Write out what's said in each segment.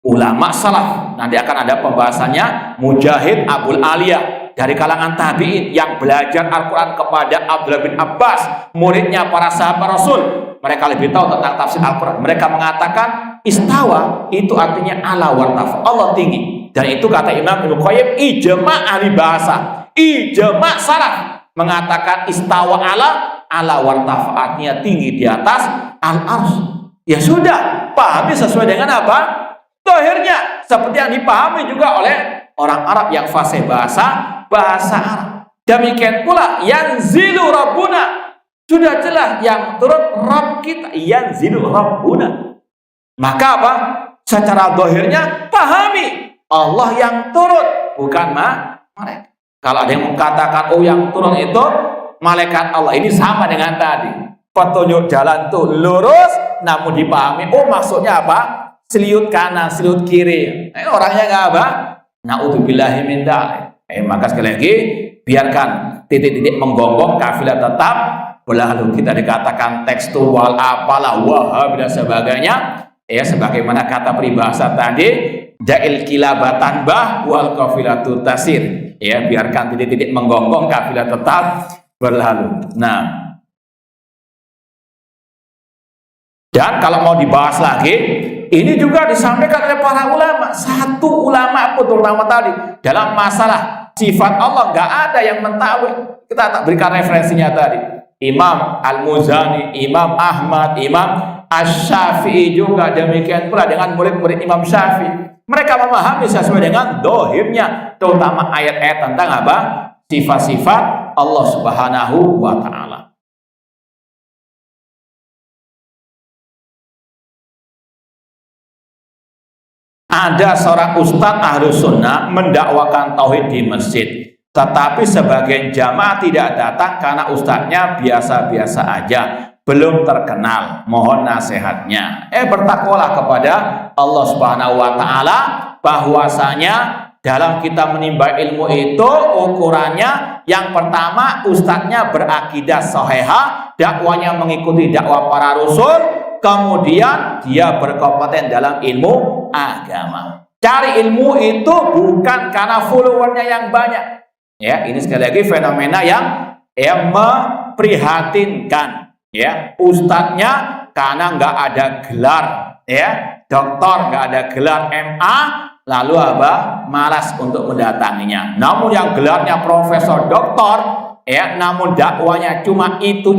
ulama salaf. Nanti akan ada pembahasannya Mujahid Abul Aliyah dari kalangan tabi'in yang belajar Al-Quran kepada Abdullah bin Abbas, muridnya para sahabat Rasul. Mereka lebih tahu tentang tafsir Al-Quran. Mereka mengatakan istawa itu artinya ala wartafa, Allah tinggi. Dan itu kata Imam Ibnu Qayyim ijma' ahli bahasa, ijma' salaf mengatakan istawa ala wartafa artinya tinggi di atas al-arsy. Ya sudah, pahami sesuai dengan apa? Zahirnya, seperti yang dipahami juga oleh orang Arab yang fasih bahasa Arab. Demikian pula yanzilu rabbuna, sudah jelas yang turun Rabb kita, yanzilu rabbuna. Maka apa? Secara zahirnya pahami Allah yang turun, bukan malaikat. Kalau ada yang mengatakan oh yang turun itu malaikat Allah, ini sama dengan tadi. Petunjuk jalan tuh lurus, namun dipahami oh maksudnya apa? Seliut kanan, seliut kiri. Orangnya nggak apa? Na'udzubillahi min dzalik. Maka sekali lagi biarkan titik-titik menggonggong, kafilah tetap berlalu. Kita dikatakan tekstual apalah wahab dan sebagainya. Ya sebagaimana kata peribahasa tadi, ja'il kilabatan bah wal kafilatu tasir. Ya biarkan titik-titik menggonggong, kafilah tetap berlalu. Nah, dan kalau mau dibahas lagi, ini juga disampaikan oleh para ulama. Satu ulama pun terutama tadi dalam masalah sifat Allah nggak ada yang mentawil. Kita tak berikan referensinya tadi. Imam Al-Muzani, Imam Ahmad, Imam Asy-Syafi'i juga demikian pula dengan murid-murid Imam Syafi'i. Mereka memahami sesuai dengan dohirnya, terutama ayat-ayat tentang apa? Sifat-sifat Allah Subhanahu wa Ta'ala. Ada seorang ustadz Ahlus Sunnah mendakwakan tauhid di masjid, tetapi sebagian jamaah tidak datang karena ustadznya biasa-biasa aja, belum terkenal. Mohon nasihatnya. Bertakwalah kepada Allah Subhanahu wa Ta'ala, bahwasanya dalam kita menimba ilmu itu ukurannya yang pertama ustadznya berakidah sahihah, dakwanya mengikuti dakwah para rasul. Kemudian dia berkompeten dalam ilmu agama. Cari ilmu itu bukan karena followernya yang banyak. Ya, ini sekali lagi fenomena yang memprihatinkan. Ya, ustadznya karena nggak ada gelar, ya, doktor nggak ada gelar MA, lalu apa? Malas untuk mendatanginya. Namun yang gelarnya profesor, doktor, ya, namun dakwanya cuma itu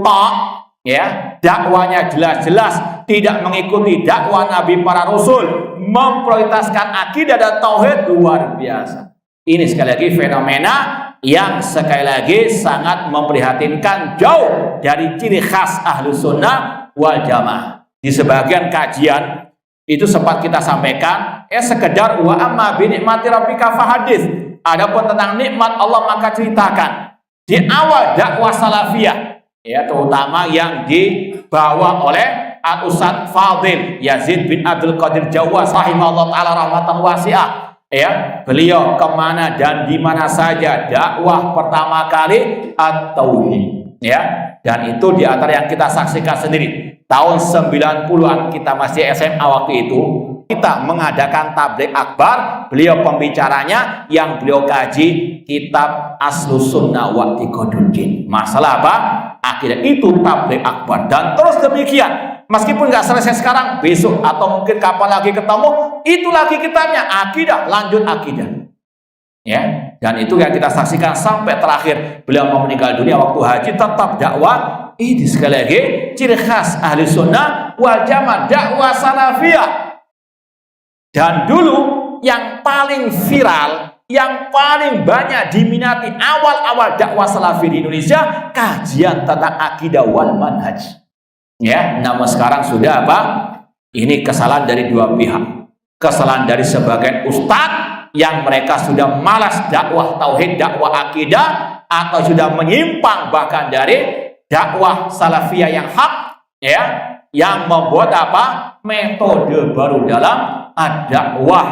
tok. Ya, dakwanya jelas-jelas tidak mengikuti dakwah Nabi para Rasul, memprioritaskan akidah dan tauhid, luar biasa. Ini sekali lagi fenomena yang sekali lagi sangat memprihatinkan, jauh dari ciri khas Ahlus Sunnah wal Jamaah. Di sebagian kajian itu sempat kita sampaikan, sekedar wa amma bi nikmati rabbika fahadits. Adapun tentang nikmat Allah maka ceritakan. Di awal dakwah salafiyah, ya, terutama yang dibawa oleh Al-Ustadz Fadil Yazid bin Abdul Qadir Jawas rahimahullah ta'ala rahmatan wasi'ah. Ya, beliau kemana dan di mana saja dakwah pertama kali at-tauhid. Ya, dan itu di antara yang kita saksikan sendiri. Tahun 90-an kita masih SMA waktu itu, kita mengadakan tabligh akbar. Beliau pembicaranya yang beliau kaji kitab Aslus Sunnah wa I'tiqaduddin. Masalah apa? Akidah, itu tabligh akbar. Dan terus demikian. Meskipun nggak selesai sekarang, besok atau mungkin kapan lagi ketemu, itu lagi kitabnya akidah, lanjut akidah. Ya, dan itu yang kita saksikan sampai terakhir beliau mau meninggal dunia waktu haji, tetap dakwah. Ini sekali lagi ciri khas ahli sunnah wal jamaah, dakwah salafiyah. Dan dulu yang paling viral, yang paling banyak diminati awal-awal dakwah salafi di Indonesia, kajian tentang akidah wal manhaj. Ya, namun sekarang sudah apa? Ini kesalahan dari dua pihak. Kesalahan dari sebagian ustadz yang mereka sudah malas dakwah tauhid, dakwah akidah, atau sudah menyimpang bahkan dari dakwah salafiyah yang hak, ya, yang membuat apa? Metode baru dalam dakwah.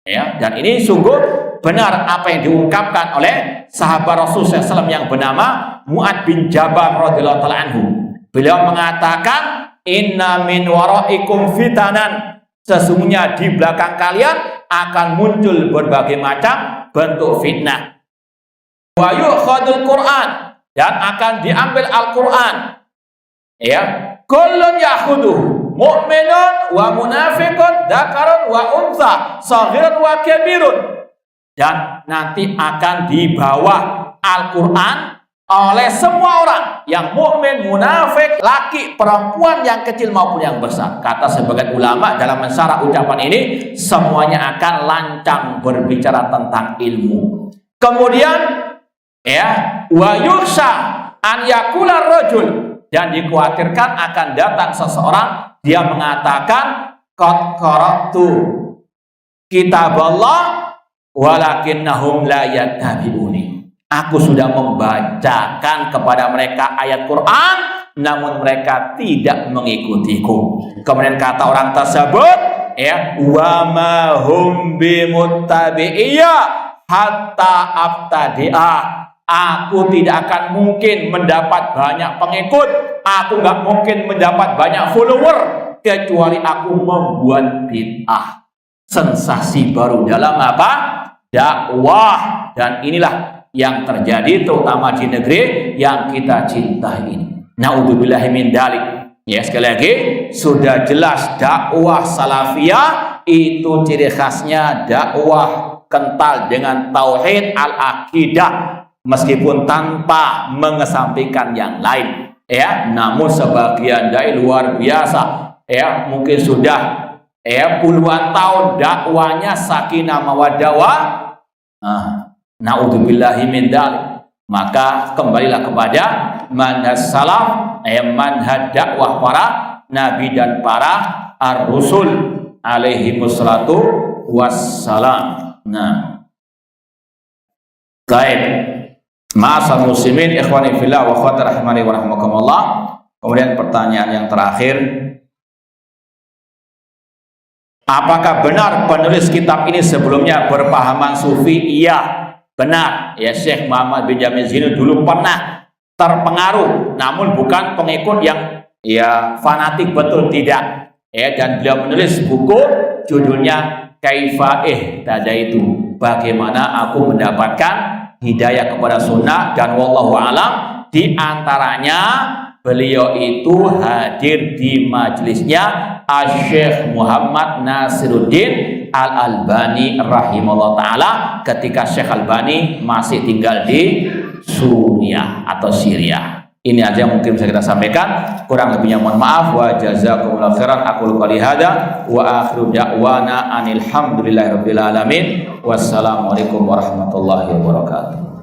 Ya, dan ini sungguh benar apa yang diungkapkan oleh sahabat Rasulullah SAW yang bernama Mu'ad bin Jabal radhiyallahu ta'ala anhu. Beliau mengatakan, inna min waraikum fitanan, sesungguhnya di belakang kalian akan muncul berbagai macam bentuk fitnah. Wa yu'khadul Qur'an, dan akan diambil Al-Quran. Ya, kullun yakhuduhu mu'minun wa munafiqun dzakarun wa untha saghirun wa kabirun. Dan nanti akan dibawa Al-Quran oleh semua orang, yang mukmin, munafik, laki, perempuan, yang kecil maupun yang besar. Kata sebagian ulama dalam mensyarah ucapan ini, semuanya akan lancang berbicara tentang ilmu. Kemudian ya, wa yukhsha an yakula rajul, dan dikhawatirkan akan datang seseorang, dia mengatakan qad qara'tu kitaballah walakinnahum la yattabi'uni. Aku sudah membacakan kepada mereka ayat Quran, namun mereka tidak mengikutiku. Kemudian kata orang tersebut, ya, wa ma hum bimuttabi'iyya hatta abtadi'ah. Aku tidak akan mungkin mendapat banyak pengikut, aku nggak mungkin mendapat banyak follower, kecuali aku membuat bid'ah. Sensasi baru dalam apa? Dakwah. Dan inilah yang terjadi terutama di negeri yang kita cintai ini. Naudzubillahi min dzalik. Ya, sekali lagi sudah jelas dakwah salafiyah itu ciri khasnya dakwah kental dengan tauhid al-aqidah, meskipun tanpa mengesampingkan yang lain. Ya, namun sebagian dai luar biasa, ya, mungkin sudah puluhan tahun dakwanya sakinah mawaddah. Naudzubillahi min dzalik. Maka kembalilah kepada manhaj salaf, manhaj dakwah para nabi dan para ar-rusul alaihi wassalatu wassalam. Nah, baik, ma'asal muslimin ikhwani fillah wa akhwati rahimani wa rahimakumullah. Kemudian pertanyaan yang terakhir, apakah benar penulis kitab ini sebelumnya berpahaman sufi? Iya, benar. Ya, Syekh Muhammad bin Jamil Zaini dulu pernah terpengaruh, namun bukan pengikut yang ya fanatik betul, tidak. Ya, dan beliau menulis buku judulnya Kaifa Ihtadaitu, bagaimana aku mendapatkan hidayah kepada sunnah. Dan wallahu alam, di antaranya beliau itu hadir di majelisnya Syekh Muhammad Nasiruddin Al-Albani rahimahullah ta'ala ketika Syekh Albani masih tinggal di Suriah atau Syria. Ini aja yang mungkin bisa kita sampaikan, kurang lebihnya mohon maaf. Wa jazakumullahu khairan. Aqulu qouli hadza wa akhiru da'wana anil hamdulillahi rabbil alamin. Wassalamualaikum warahmatullahi wabarakatuh.